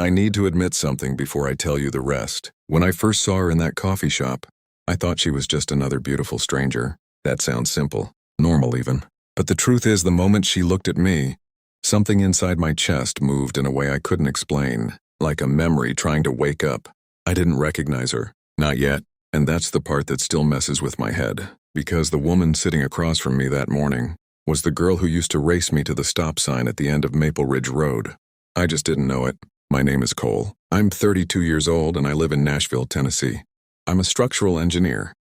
I need to admit something before I tell you the rest. When I first saw her in that coffee shop, I thought she was just another beautiful stranger. That sounds simple, normal even. But the truth is, the moment she looked at me, something inside my chest moved in a way I couldn't explain, like a memory trying to wake up. I didn't recognize her, not yet, and that's the part that still messes with my head, because the woman sitting across from me that morning was the girl who used to race me to the stop sign at the end of Maple Ridge Road. I just didn't know it. My name is Cole. I'm 32 years old and I live in Nashville, Tennessee. I'm a structural engineer,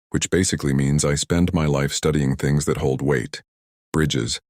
which basically means I spend my life studying things that hold weight. Bridges,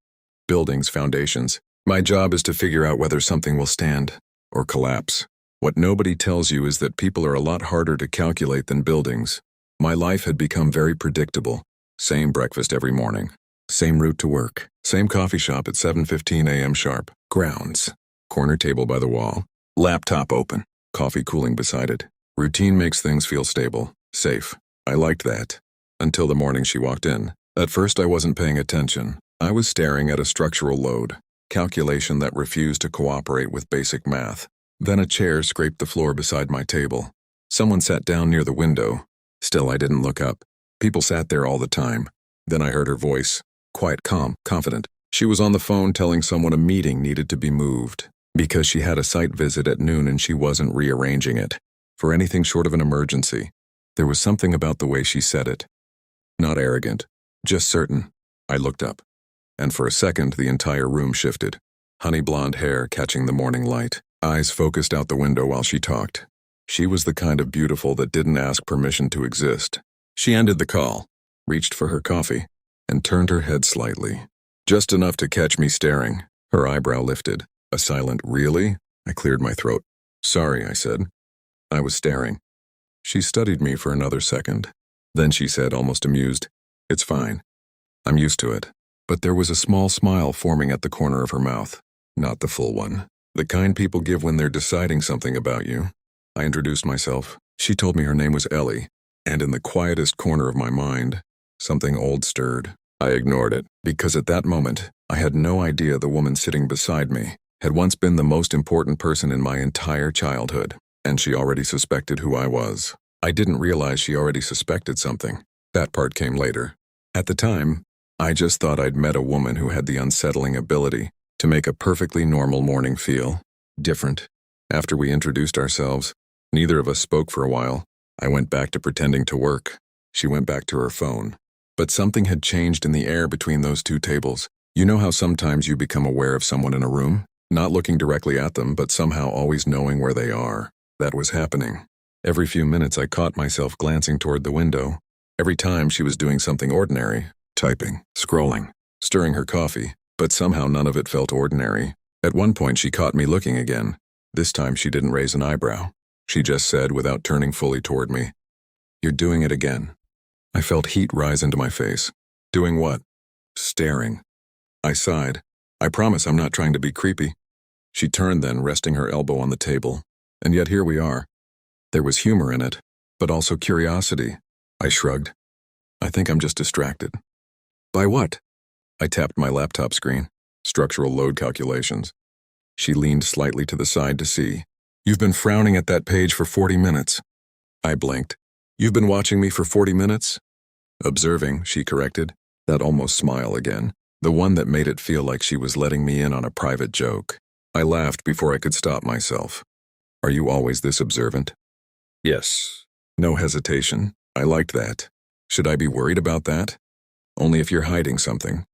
buildings, foundations. My job is to figure out whether something will stand or collapse. What nobody tells you is that people are a lot harder to calculate than buildings. My life had become very predictable. Same breakfast every morning. Same route to work. Same coffee shop at 7:15 a.m. sharp. Grounds. Corner table by the wall. Laptop open. Coffee cooling beside it. Routine makes things feel stable, safe. I liked that. Until the morning she walked in. At first I wasn't paying attention. I was staring at a structural load. Calculation that refused to cooperate with basic math. Then a chair scraped the floor beside my table. Someone sat down near the window. Still I didn't look up. People sat there all the time. Then I heard her voice. Quiet, calm, confident. She was on the phone telling someone a meeting needed to be moved, because she had a site visit at noon and she wasn't rearranging it for anything short of an emergency. There was something about the way she said it. Not arrogant, just certain. I looked up, and for a second the entire room shifted. Honey blonde hair catching the morning light, eyes focused out the window while she talked. She was the kind of beautiful that didn't ask permission to exist. She ended the call, reached for her coffee, and turned her head slightly. Just enough to catch me staring. Her eyebrow lifted. A silent "really?" I cleared my throat. "Sorry," I said. I was staring. She studied me for another second. Then she said, almost amused, "It's fine. I'm used to it." But there was a small smile forming at the corner of her mouth. Not the full one. The kind people give when they're deciding something about you. I introduced myself. She told me her name was Ellie. And in the quietest corner of my mind, something old stirred. I ignored it, because at that moment, I had no idea the woman sitting beside me had once been the most important person in my entire childhood, and she already suspected who I was. I didn't realize she already suspected something. That part came later. At the time, I just thought I'd met a woman who had the unsettling ability to make a perfectly normal morning feel different. After we introduced ourselves, neither of us spoke for a while. I went back to pretending to work. She went back to her phone. But something had changed in the air between those two tables. You know how sometimes you become aware of someone in a room? Not looking directly at them, but somehow always knowing where they are. That was happening. Every few minutes I caught myself glancing toward the window. Every time she was doing something ordinary. Typing, scrolling, stirring her coffee. But somehow none of it felt ordinary. At one point she caught me looking again. This time she didn't raise an eyebrow. She just said, without turning fully toward me, "You're doing it again." I felt heat rise into my face. Doing what? Staring. I sighed. "I promise I'm not trying to be creepy." She turned then, resting her elbow on the table. And yet here we are. There was humor in it, but also curiosity. I shrugged. "I think I'm just distracted." "By what?" I tapped my laptop screen. Structural load calculations. She leaned slightly to the side to see. "You've been frowning at that page for 40 minutes. I blinked. "You've been watching me for 40 minutes? "Observing," she corrected. That almost smile again. The one that made it feel like she was letting me in on a private joke. I laughed before I could stop myself. "Are you always this observant?" "Yes." No hesitation. I liked that. Should I be worried about that? "Only if you're hiding something."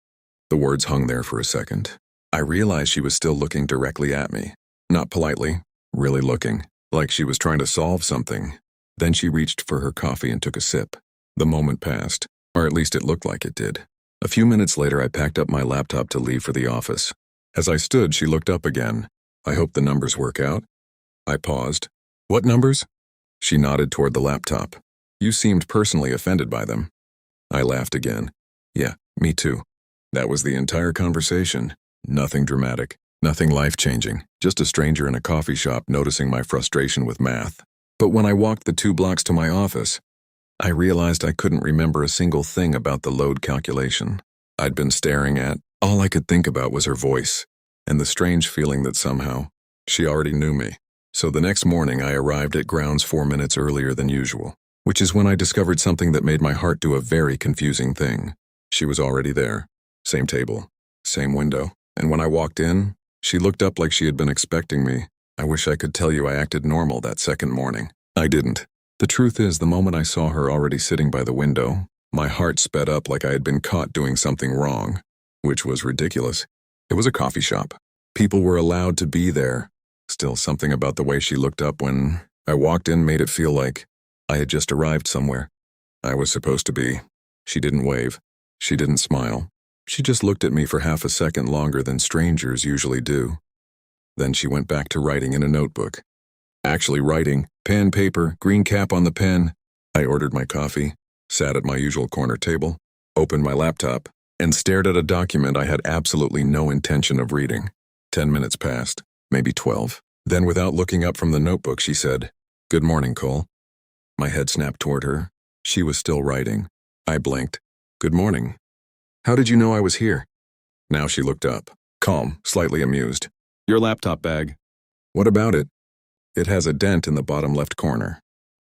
The words hung there for a second. I realized she was still looking directly at me. Not politely, really looking, like she was trying to solve something. Then she reached for her coffee and took a sip. The moment passed, or at least it looked like it did. A few minutes later, I packed up my laptop to leave for the office. As I stood, she looked up again. "I hope the numbers work out." I paused. "What numbers?" She nodded toward the laptop. "You seemed personally offended by them." I laughed again. "Yeah, me too." That was the entire conversation. Nothing dramatic, nothing life-changing, just a stranger in a coffee shop noticing my frustration with math. But when I walked the 2 blocks to my office, I realized I couldn't remember a single thing about the load calculation I'd been staring at. All I could think about was her voice, and the strange feeling that somehow she already knew me. So the next morning I arrived at grounds 4 minutes earlier than usual, which is when I discovered something that made my heart do a very confusing thing. She was already there. Same table, same window. And when I walked in, she looked up like she had been expecting me. I wish I could tell you I acted normal that second morning. I didn't. The truth is, the moment I saw her already sitting by the window, my heart sped up like I had been caught doing something wrong, which was ridiculous. It was a coffee shop. People were allowed to be there. Still, something about the way she looked up when I walked in made it feel like I had just arrived somewhere. I was supposed to be. She didn't wave. She didn't smile. She just looked at me for half a second longer than strangers usually do. Then she went back to writing in a notebook. Actually writing, pen, paper, green cap on the pen. I ordered my coffee, sat at my usual corner table, opened my laptop, and stared at a document I had absolutely no intention of reading. 10 minutes passed, maybe 12. Then without looking up from the notebook, she said, "Good morning, Cole." My head snapped toward her. She was still writing. I blinked. "Good morning. How did you know I was here?" Now she looked up, calm, slightly amused. "Your laptop bag." "What about it?" "It has a dent in the bottom left corner."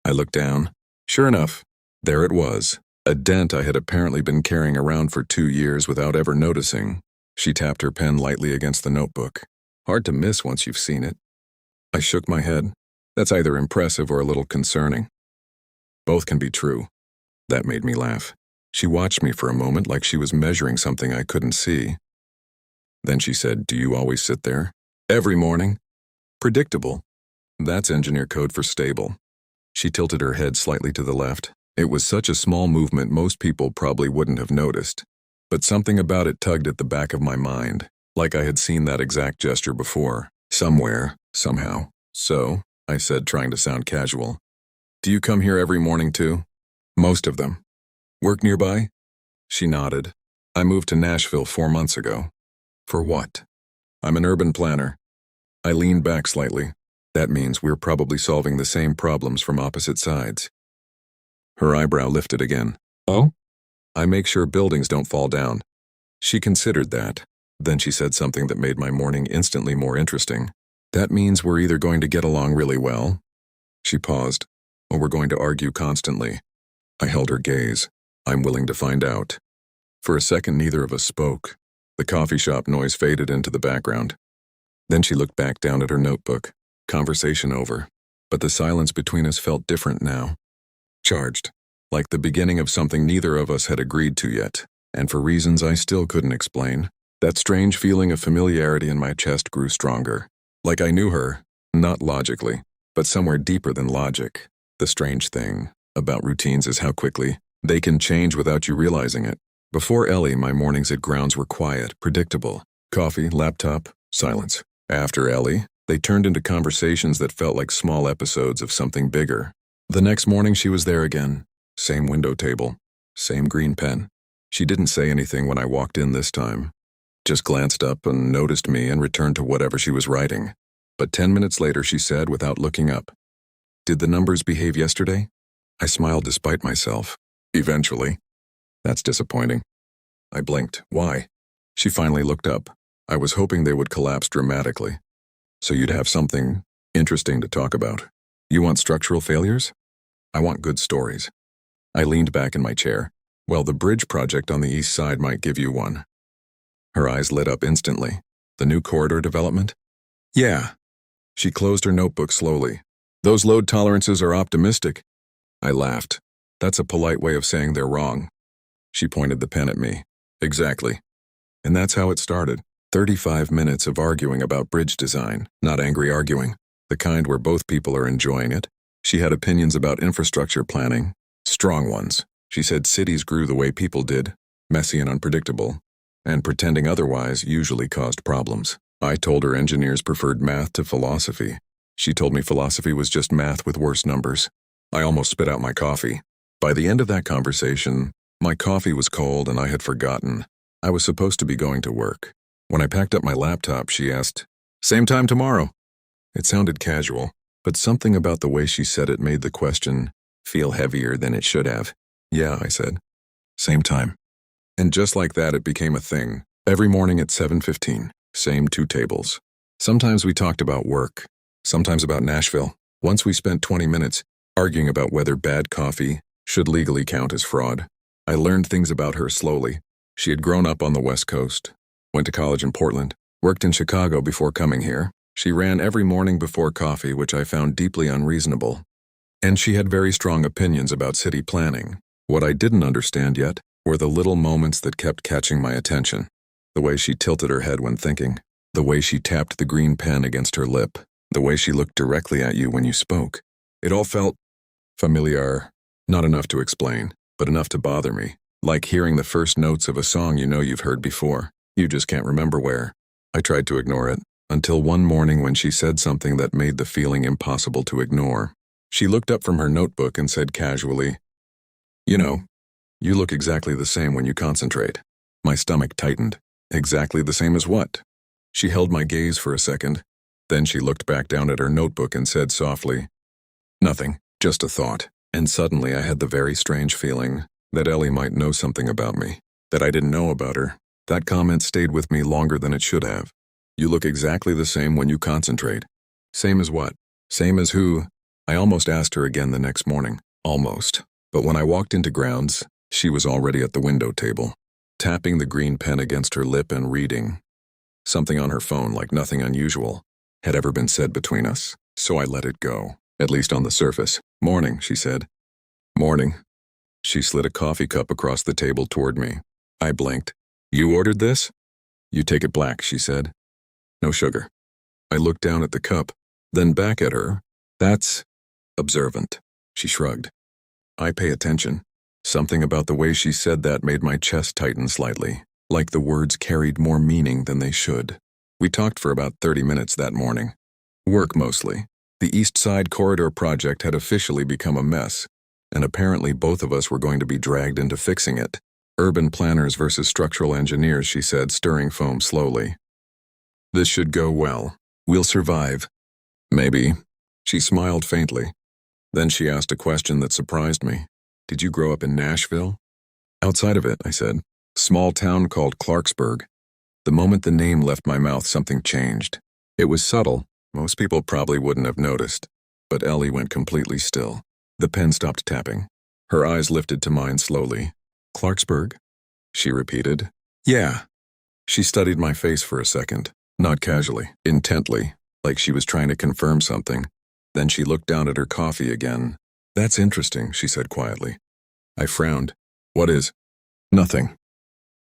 I looked down. Sure enough, there it was. A dent I had apparently been carrying around for 2 years without ever noticing. She tapped her pen lightly against the notebook. Hard to miss once you've seen it. I shook my head. That's either impressive or a little concerning. Both can be true. That made me laugh. She watched me for a moment like she was measuring something I couldn't see. Then she said, "Do you always sit there?" "Every morning." "Predictable." "That's engineer code for stable." She tilted her head slightly to the left. It was such a small movement most people probably wouldn't have noticed. But something about it tugged at the back of my mind, like I had seen that exact gesture before, somewhere, somehow. "So," I said, trying to sound casual, "do you come here every morning too?" "Most of them." "Work nearby?" She nodded. "I moved to Nashville 4 months ago." "For what?" "I'm an urban planner." I leaned back slightly. That means we're probably solving the same problems from opposite sides. Her eyebrow lifted again. "Oh?" "I make sure buildings don't fall down." She considered that. Then she said something that made my morning instantly more interesting. "That means we're either going to get along really well," she paused, "or we're going to argue constantly." I held her gaze. "I'm willing to find out." For a second, neither of us spoke. The coffee shop noise faded into the background. Then she looked back down at her notebook. Conversation over. But the silence between us felt different now. Charged. Like the beginning of something neither of us had agreed to yet. And for reasons I still couldn't explain, that strange feeling of familiarity in my chest grew stronger. Like I knew her, not logically, but somewhere deeper than logic. The strange thing about routines is how quickly they can change without you realizing it. Before Ellie, my mornings at grounds were quiet, predictable. Coffee, laptop, silence. After Ellie, they turned into conversations that felt like small episodes of something bigger. The next morning she was there again. Same window table. Same green pen. She didn't say anything when I walked in this time. Just glanced up and noticed me and returned to whatever she was writing. But 10 minutes later she said without looking up, "Did the numbers behave yesterday?" I smiled despite myself. "Eventually." "That's disappointing." I blinked. "Why?" She finally looked up. I was hoping they would collapse dramatically. "So you'd have something interesting to talk about. You want structural failures?" "I want good stories." I leaned back in my chair. "Well, the bridge project on the east side might give you one." Her eyes lit up instantly. "The new corridor development?" "Yeah." She closed her notebook slowly. "Those load tolerances are optimistic." I laughed. "That's a polite way of saying they're wrong." She pointed the pen at me. "Exactly." And that's how it started. 35 minutes of arguing about bridge design, not angry arguing, the kind where both people are enjoying it. She had opinions about infrastructure planning, strong ones. She said cities grew the way people did, messy and unpredictable, and pretending otherwise usually caused problems. I told her engineers preferred math to philosophy. She told me philosophy was just math with worse numbers. I almost spit out my coffee. By the end of that conversation, my coffee was cold and I had forgotten. I was supposed to be going to work. When I packed up my laptop, she asked, "Same time tomorrow?" It sounded casual, but something about the way she said it made the question feel heavier than it should have. "Yeah," I said. "Same time." And just like that, it became a thing. Every morning at 7:15, same 2 tables. Sometimes we talked about work. sometimes about Nashville. Once we spent 20 minutes arguing about whether bad coffee should legally count as fraud. I learned things about her slowly. She had grown up on the West Coast, went to college in Portland, worked in Chicago before coming here. She ran every morning before coffee, which I found deeply unreasonable. And she had very strong opinions about city planning. What I didn't understand yet were the little moments that kept catching my attention. The way she tilted her head when thinking, the way she tapped the green pen against her lip, the way she looked directly at you when you spoke. It all felt familiar, not enough to explain, but enough to bother me, like hearing the first notes of a song you know you've heard before. You just can't remember where. I tried to ignore it, until one morning when she said something that made the feeling impossible to ignore. She looked up from her notebook and said casually, "You know, you look exactly the same when you concentrate." My stomach tightened. Exactly the same as what? She held my gaze for a second. Then she looked back down at her notebook and said softly, "Nothing, just a thought." And suddenly I had the very strange feeling that Ellie might know something about me, that I didn't know about her. That comment stayed with me longer than it should have. You look exactly the same when you concentrate. Same as what? Same as who? I almost asked her again the next morning. Almost. But when I walked into grounds, she was already at the window table, tapping the green pen against her lip and reading. Something on her phone like nothing unusual had ever been said between us, so I let it go, at least on the surface. "Morning," she said. "Morning." She slid a coffee cup across the table toward me. I blinked. "You ordered this?" "You take it black," she said. "No sugar." I looked down at the cup, then back at her. "That's observant." She shrugged. "I pay attention." Something about the way she said that made my chest tighten slightly, like the words carried more meaning than they should. We talked for about 30 minutes that morning. Work mostly. The East Side Corridor project had officially become a mess, and apparently both of us were going to be dragged into fixing it. Urban planners versus structural engineers, she said, stirring foam slowly. "This should go well. We'll survive." "Maybe." She smiled faintly. Then she asked a question that surprised me. "Did you grow up in Nashville?" "Outside of it," I said. "Small town called Clarksburg." The moment the name left my mouth, something changed. It was subtle. Most people probably wouldn't have noticed. But Ellie went completely still. The pen stopped tapping. Her eyes lifted to mine slowly. "Clarksburg?" she repeated. "Yeah." She studied my face for a second, not casually, intently, like she was trying to confirm something. Then she looked down at her coffee again. "That's interesting," she said quietly. I frowned. "What is?" "Nothing."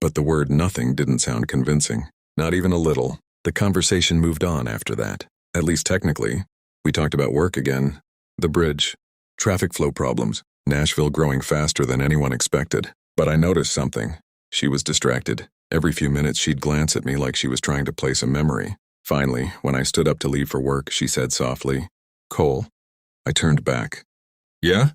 But the word nothing didn't sound convincing. Not even a little. The conversation moved on after that. At least technically. We talked about work again. The bridge. Traffic flow problems. Nashville growing faster than anyone expected. But I noticed something. She was distracted. Every few minutes she'd glance at me like she was trying to place a memory. Finally, when I stood up to leave for work, she said softly, "Cole." I turned back. "Yeah?"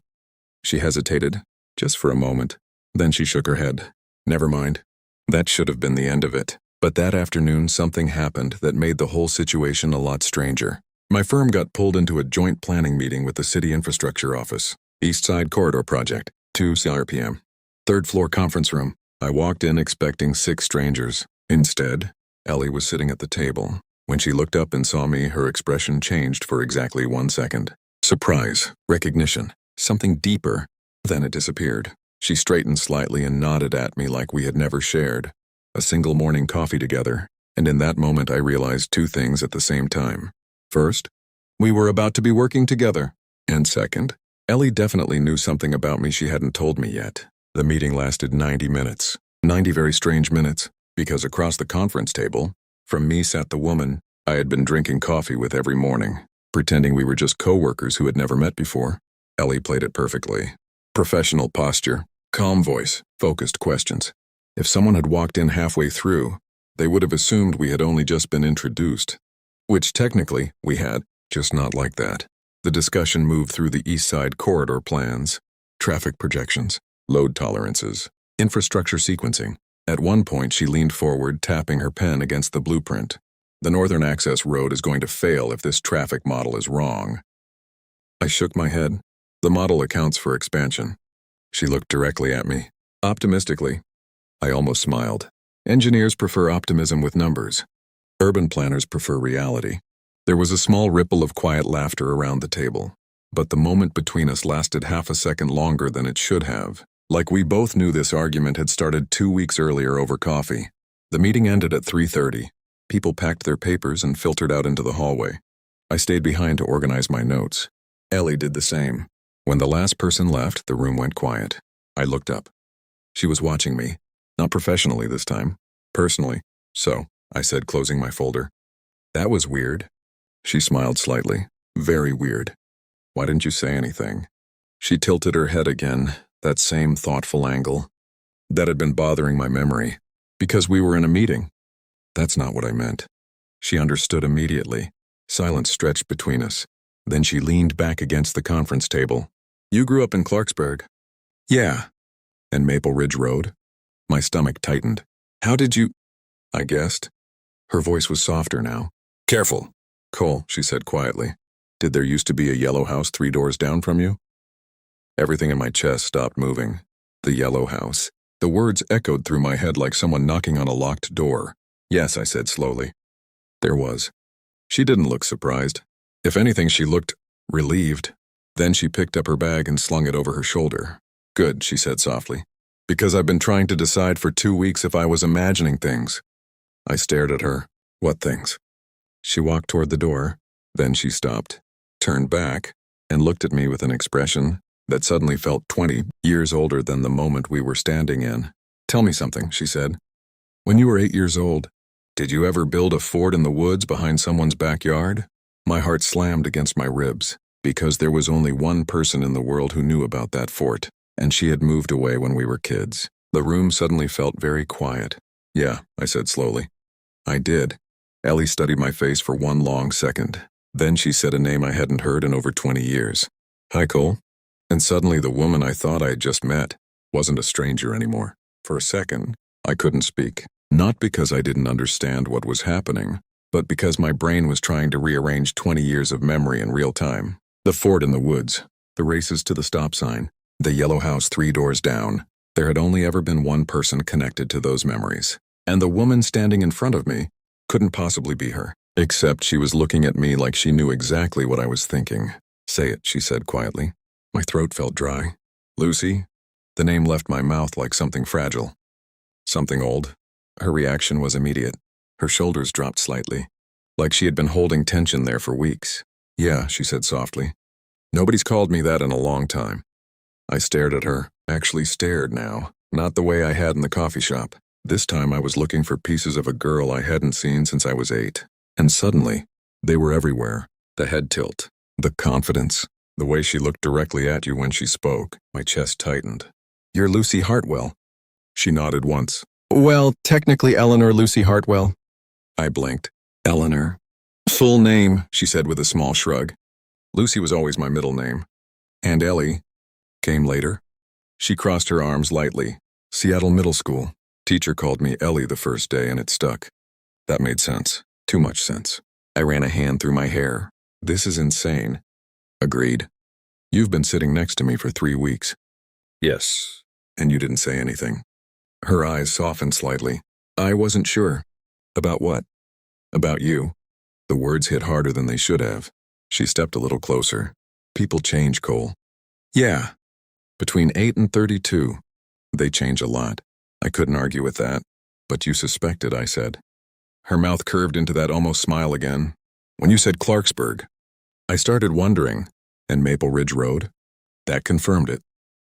She hesitated, just for a moment. Then she shook her head. "Never mind." That should have been the end of it. But that afternoon something happened that made the whole situation a lot stranger. My firm got pulled into a joint planning meeting with the city infrastructure office. East Side Corridor project, 2 p.m. Third floor conference room. I walked in expecting 6 strangers. Instead, Ellie was sitting at the table. When she looked up and saw me, her expression changed for exactly 1 second. Surprise, recognition, something deeper. Then it disappeared. She straightened slightly and nodded at me like we had never shared a single morning coffee together, and in that moment I realized 2 things at the same time. First, we were about to be working together. And second, Ellie definitely knew something about me she hadn't told me yet. The meeting lasted 90 minutes. 90 very strange minutes, because across the conference table, from me sat the woman I had been drinking coffee with every morning, pretending we were just co-workers who had never met before. Ellie played it perfectly. Professional posture, calm voice, focused questions. If someone had walked in halfway through, they would have assumed we had only just been introduced. Which technically, we had, just not like that. The discussion moved through the East Side Corridor plans, traffic projections, load tolerances, infrastructure sequencing. At one point she leaned forward, tapping her pen against the blueprint. "The Northern Access Road is going to fail if this traffic model is wrong." I shook my head. "The model accounts for expansion." She looked directly at me, optimistically. I almost smiled. Engineers prefer optimism with numbers. Urban planners prefer reality. There was a small ripple of quiet laughter around the table, but the moment between us lasted half a second longer than it should have. Like we both knew this argument had started 2 weeks earlier over coffee. The meeting ended at 3:30. People packed their papers and filtered out into the hallway. I stayed behind to organize my notes. Ellie did the same. When the last person left, the room went quiet. I looked up. She was watching me. Not professionally this time. Personally. So, I said, closing my folder. That was weird. She smiled slightly. Very weird. Why didn't you say anything? She tilted her head again, that same thoughtful angle. That had been bothering my memory. Because we were in a meeting. That's not what I meant. She understood immediately. Silence stretched between us. Then she leaned back against the conference table. You grew up in Clarksburg? Yeah. And Maple Ridge Road? My stomach tightened. How did you? I guessed. Her voice was softer now. Careful. Cole, she said quietly. Did there used to be a yellow house 3 doors down from you? Everything in my chest stopped moving. The yellow house. The words echoed through my head like someone knocking on a locked door. Yes, I said slowly. There was. She didn't look surprised. If anything, she looked relieved. Then she picked up her bag and slung it over her shoulder. Good, she said softly. Because I've been trying to decide for 2 weeks if I was imagining things. I stared at her. What things? She walked toward the door. Then she stopped, turned back, and looked at me with an expression that suddenly felt 20 years older than the moment we were standing in. Tell me something, she said. When you were 8 years old, did you ever build a fort in the woods behind someone's backyard? My heart slammed against my ribs, because there was only one person in the world who knew about that fort, and she had moved away when we were kids. The room suddenly felt very quiet. Yeah, I said slowly. I did. Ellie studied my face for one long second. Then she said a name I hadn't heard in over 20 years. Hi, Cole. And suddenly the woman I thought I had just met wasn't a stranger anymore. For a second, I couldn't speak. Not because I didn't understand what was happening, but because my brain was trying to rearrange 20 years of memory in real time. The fort in the woods, the races to the stop sign, the yellow house 3 doors down. There had only ever been one person connected to those memories. And the woman standing in front of me couldn't possibly be her. Except she was looking at me like she knew exactly what I was thinking. Say it, she said quietly. My throat felt dry. Lucy? The name left my mouth like something fragile. Something old. Her reaction was immediate. Her shoulders dropped slightly, like she had been holding tension there for weeks. Yeah, she said softly. Nobody's called me that in a long time. I stared at her, actually stared now, not the way I had in the coffee shop. This time I was looking for pieces of a girl I hadn't seen since I was 8. And suddenly, they were everywhere. The head tilt, the confidence, the way she looked directly at you when she spoke. My chest tightened. You're Lucy Hartwell. She nodded once. Well, technically Eleanor Lucy Hartwell. I blinked. Eleanor. Full name, she said with a small shrug. Lucy was always my middle name. And Ellie came later. She crossed her arms lightly. Seattle Middle School. Teacher called me Ellie the first day and it stuck. That made sense. Too much sense. I ran a hand through my hair. This is insane. Agreed. You've been sitting next to me for 3 weeks. Yes. And you didn't say anything. Her eyes softened slightly. I wasn't sure. About what? About you. The words hit harder than they should have. She stepped a little closer. People change, Cole. Yeah. Between 8 and 32. They change a lot. I couldn't argue with that. But you suspected, I said. Her mouth curved into that almost smile again. When you said Clarksburg, I started wondering. And Maple Ridge Road? That confirmed it.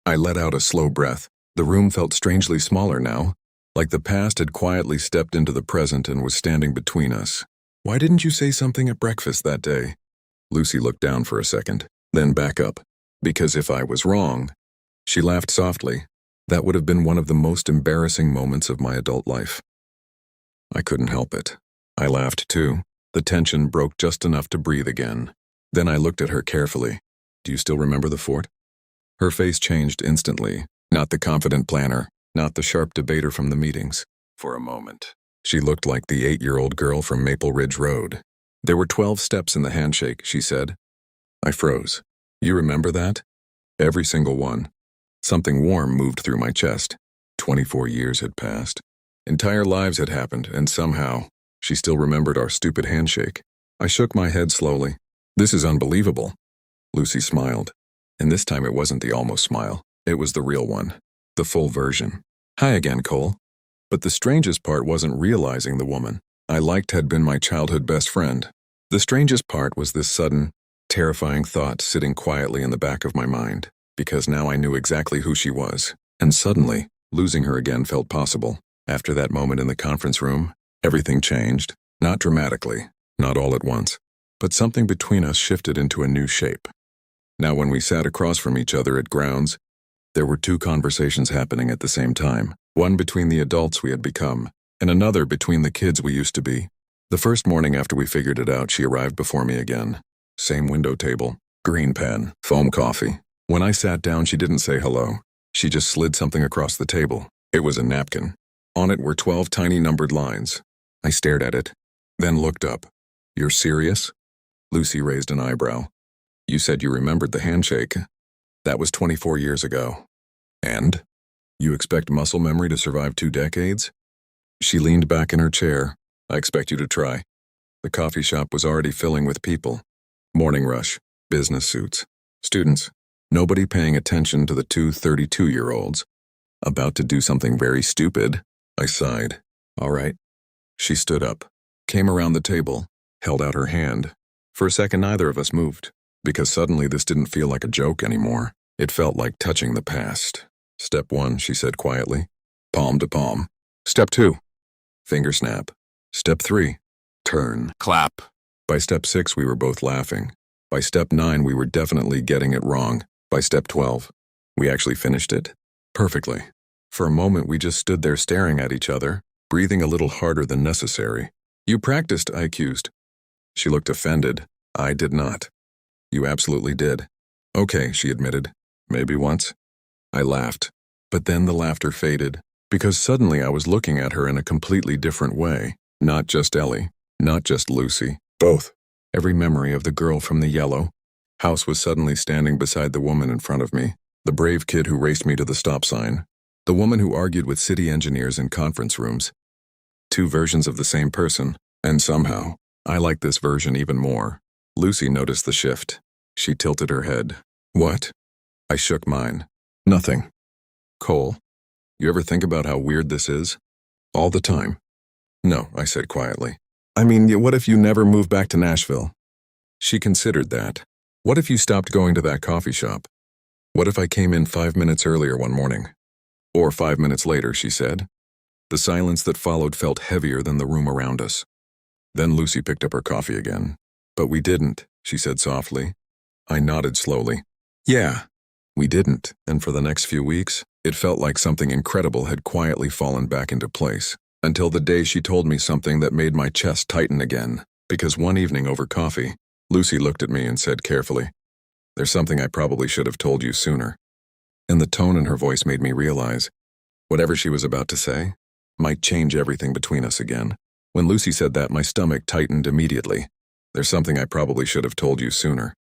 I let out a slow breath. The room felt strangely smaller now, like the past had quietly stepped into the present and was standing between us. Why didn't you say something at breakfast that day? Lucy looked down for a second, then back up. Because if I was wrong, she laughed softly. That would have been one of the most embarrassing moments of my adult life. I couldn't help it. I laughed too. The tension broke just enough to breathe again. Then I looked at her carefully. Do you still remember the fort? Her face changed instantly. Not the confident planner, not the sharp debater from the meetings. For a moment, she looked like the 8-year-old girl from Maple Ridge Road. There were 12 steps in the handshake, she said. I froze. You remember that? Every single one. Something warm moved through my chest. 24 years had passed. Entire lives had happened, and somehow, she still remembered our stupid handshake. I shook my head slowly. This is unbelievable. Lucy smiled. And this time it wasn't the almost smile. It was the real one. The full version. Hi again, Cole. But the strangest part wasn't realizing the woman I liked had been my childhood best friend. The strangest part was this sudden, terrifying thought sitting quietly in the back of my mind, because now I knew exactly who she was. And suddenly, losing her again felt possible. After that moment in the conference room, everything changed. Not dramatically, not all at once, but something between us shifted into a new shape. Now when we sat across from each other at grounds, there were two conversations happening at the same time. One between the adults we had become, and another between the kids we used to be. The first morning after we figured it out, she arrived before me again. Same window table, green pen, foam coffee. When I sat down, she didn't say hello. She just slid something across the table. It was a napkin. On it were 12 tiny numbered lines. I stared at it, then looked up. You're serious? Lucy raised an eyebrow. You said you remembered the handshake. That was 24 years ago. And? You expect muscle memory to survive 2 decades? She leaned back in her chair. I expect you to try. The coffee shop was already filling with people. Morning rush, business suits, students, nobody paying attention to the two 32-year-olds. About to do something very stupid. I sighed. All right. She stood up, came around the table, held out her hand. For a second, neither of us moved, because suddenly this didn't feel like a joke anymore. It felt like touching the past. Step 1, she said quietly. Palm to palm. Step 2, finger snap. Step 3, turn. Clap. By step 6, we were both laughing. By step 9, we were definitely getting it wrong. By step 12, we actually finished it perfectly. For a moment, we just stood there staring at each other, breathing a little harder than necessary. You practiced, I accused. She looked offended. I did not. You absolutely did. Okay, she admitted. Maybe once. I laughed. But then the laughter faded, because suddenly I was looking at her in a completely different way. Not just Ellie, not just Lucy. Both. Every memory of the girl from the yellow house was suddenly standing beside the woman in front of me, the brave kid who raced me to the stop sign, the woman who argued with city engineers in conference rooms. 2 versions of the same person, and somehow, I liked this version even more. Lucy noticed the shift. She tilted her head. What? I shook mine. Nothing. Cole, you ever think about how weird this is? All the time. No, I said quietly. I mean, what if you never moved back to Nashville? She considered that. What if you stopped going to that coffee shop? What if I came in 5 minutes earlier one morning? Or 5 minutes later, she said. The silence that followed felt heavier than the room around us. Then Lucy picked up her coffee again. But we didn't, she said softly. I nodded slowly. Yeah, we didn't, and for the next few weeks, it felt like something incredible had quietly fallen back into place. Until the day she told me something that made my chest tighten again. Because one evening over coffee, Lucy looked at me and said carefully, There's something I probably should have told you sooner. And the tone in her voice made me realize, whatever she was about to say, might change everything between us again. When Lucy said that, my stomach tightened immediately. There's something I probably should have told you sooner.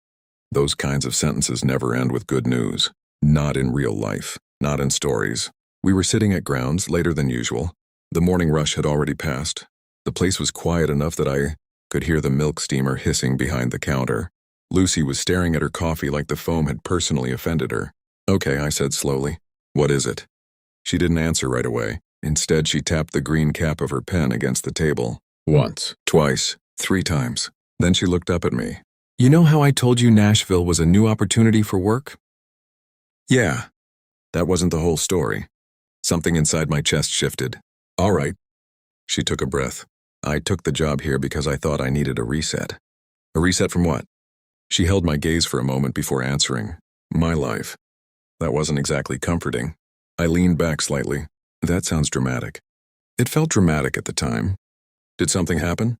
Those kinds of sentences never end with good news. Not in real life, not in stories. We were sitting at grounds later than usual. The morning rush had already passed. The place was quiet enough that I could hear the milk steamer hissing behind the counter. Lucy was staring at her coffee like the foam had personally offended her. Okay, I said slowly. What is it? She didn't answer right away. Instead, she tapped the green cap of her pen against the table. Once, twice, 3 times. Then she looked up at me. You know how I told you Nashville was a new opportunity for work? Yeah. That wasn't the whole story. Something inside my chest shifted. All right. She took a breath. I took the job here because I thought I needed a reset. A reset from what? She held my gaze for a moment before answering. My life. That wasn't exactly comforting. I leaned back slightly. That sounds dramatic. It felt dramatic at the time. Did something happen?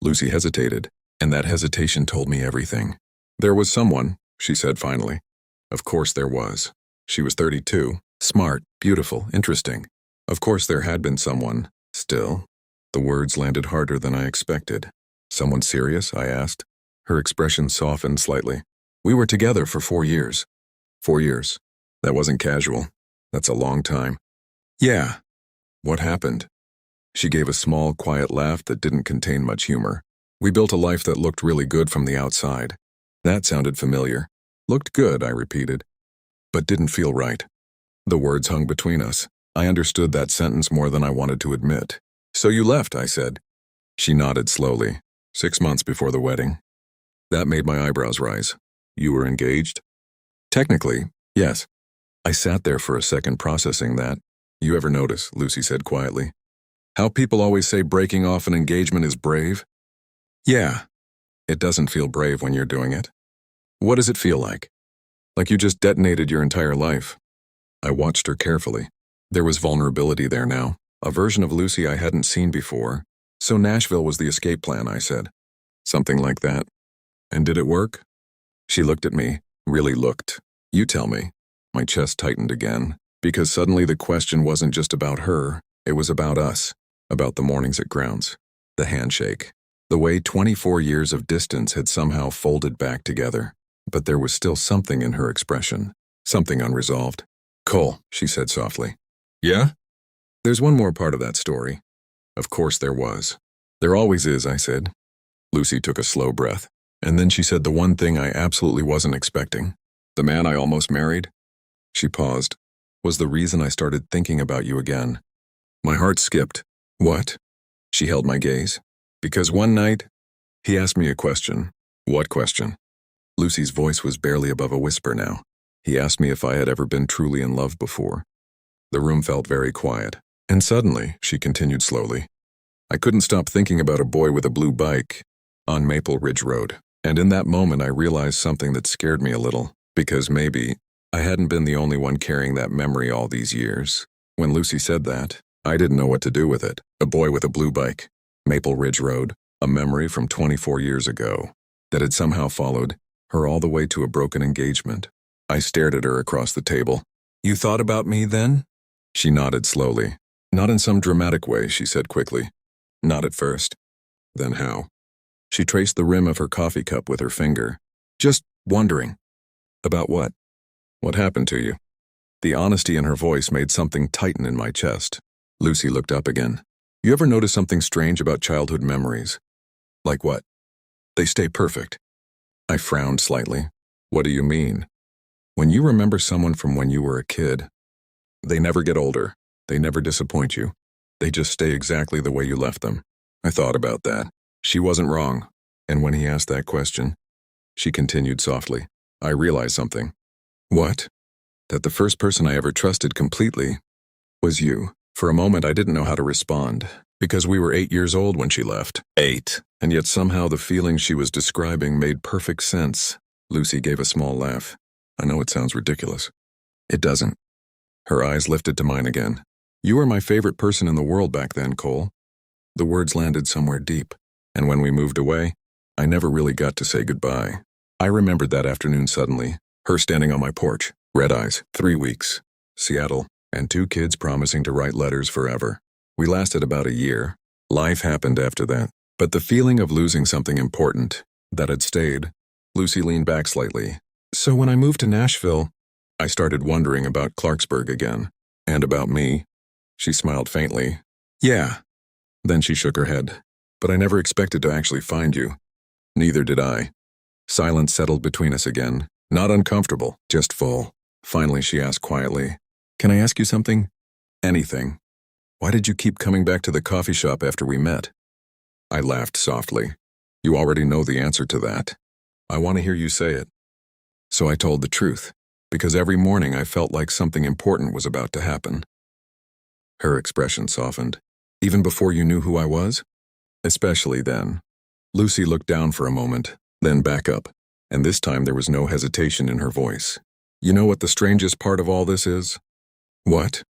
Lucy hesitated, and that hesitation told me everything. There was someone, she said finally. Of course there was. She was 32, smart, beautiful, interesting. Of course there had been someone. Still, the words landed harder than I expected. Someone serious? I asked. Her expression softened slightly. We were together for 4 years. 4 years. That wasn't casual. That's a long time. Yeah. What happened? She gave a small, quiet laugh that didn't contain much humor. We built a life that looked really good from the outside. That sounded familiar. Looked good, I repeated, but didn't feel right. The words hung between us. I understood that sentence more than I wanted to admit. So you left, I said. She nodded slowly. 6 months before the wedding. That made my eyebrows rise. You were engaged? Technically, yes. I sat there for a second processing that. You ever notice, Lucy said quietly, how people always say breaking off an engagement is brave? Yeah. It doesn't feel brave when you're doing it. What does it feel like? Like you just detonated your entire life. I watched her carefully. There was vulnerability there now, a version of Lucy I hadn't seen before. So Nashville was the escape plan, I said. Something like that. And did it work? She looked at me, really looked. You tell me. My chest tightened again, because suddenly the question wasn't just about her, it was about us, about the mornings at grounds, the handshake, the way 24 years of distance had somehow folded back together. But there was still something in her expression, something unresolved. Cole, she said softly. Yeah? There's one more part of that story. Of course there was. There always is, I said. Lucy took a slow breath, and then she said the one thing I absolutely wasn't expecting. The man I almost married? She paused. Was the reason I started thinking about you again. My heart skipped. What? She held my gaze. Because one night, he asked me a question. What question? Lucy's voice was barely above a whisper now. He asked me if I had ever been truly in love before. The room felt very quiet. And suddenly, she continued slowly, I couldn't stop thinking about a boy with a blue bike on Maple Ridge Road. And in that moment, I realized something that scared me a little, because maybe I hadn't been the only one carrying that memory all these years. When Lucy said that, I didn't know what to do with it. A boy with a blue bike, Maple Ridge Road, a memory from 24 years ago that had somehow followed her all the way to a broken engagement. I stared at her across the table. You thought about me then? She nodded slowly. Not in some dramatic way, she said quickly. Not at first. Then how? She traced the rim of her coffee cup with her finger. Just wondering. About what? What happened to you? The honesty in her voice made something tighten in my chest. Lucy looked up again. You ever notice something strange about childhood memories? Like what? They stay perfect. I frowned slightly. What do you mean? When you remember someone from when you were a kid, they never get older. They never disappoint you. They just stay exactly the way you left them. I thought about that. She wasn't wrong. And when he asked that question, she continued softly, I realized something. What? That the first person I ever trusted completely was you. For a moment, I didn't know how to respond, because we were 8 years old when she left. 8. And yet somehow the feeling she was describing made perfect sense. Lucy gave a small laugh. I know it sounds ridiculous. It doesn't. Her eyes lifted to mine again. You were my favorite person in the world back then, Cole. The words landed somewhere deep, and when we moved away, I never really got to say goodbye. I remembered that afternoon suddenly, her standing on my porch, red eyes, 3 weeks, Seattle, and 2 kids promising to write letters forever. We lasted about a year. Life happened after that. But the feeling of losing something important, that had stayed. Lucy leaned back slightly. So when I moved to Nashville, I started wondering about Clarksburg again. And about me. She smiled faintly. Yeah. Then she shook her head. But I never expected to actually find you. Neither did I. Silence settled between us again. Not uncomfortable, just full. Finally, she asked quietly, Can I ask you something? Anything. Why did you keep coming back to the coffee shop after we met? I laughed softly. You already know the answer to that. I want to hear you say it. So I told the truth, because every morning I felt like something important was about to happen. Her expression softened. Even before you knew who I was? Especially then. Lucy looked down for a moment, then back up, and this time there was no hesitation in her voice. You know what the strangest part of all this is? What?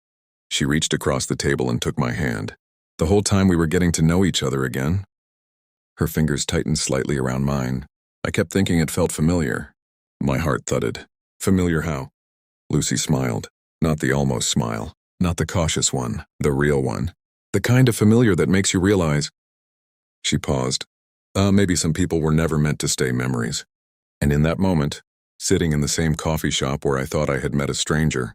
She reached across the table and took my hand. The whole time we were getting to know each other again. Her fingers tightened slightly around mine. I kept thinking it felt familiar. My heart thudded. Familiar how? Lucy smiled. Not the almost smile. Not the cautious one. The real one. The kind of familiar that makes you realize. She paused. Maybe some people were never meant to stay memories. And in that moment, sitting in the same coffee shop where I thought I had met a stranger,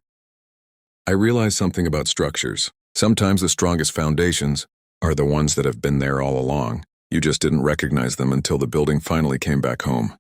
I realized something about structures. Sometimes the strongest foundations are the ones that have been there all along. You just didn't recognize them until the building finally came back home.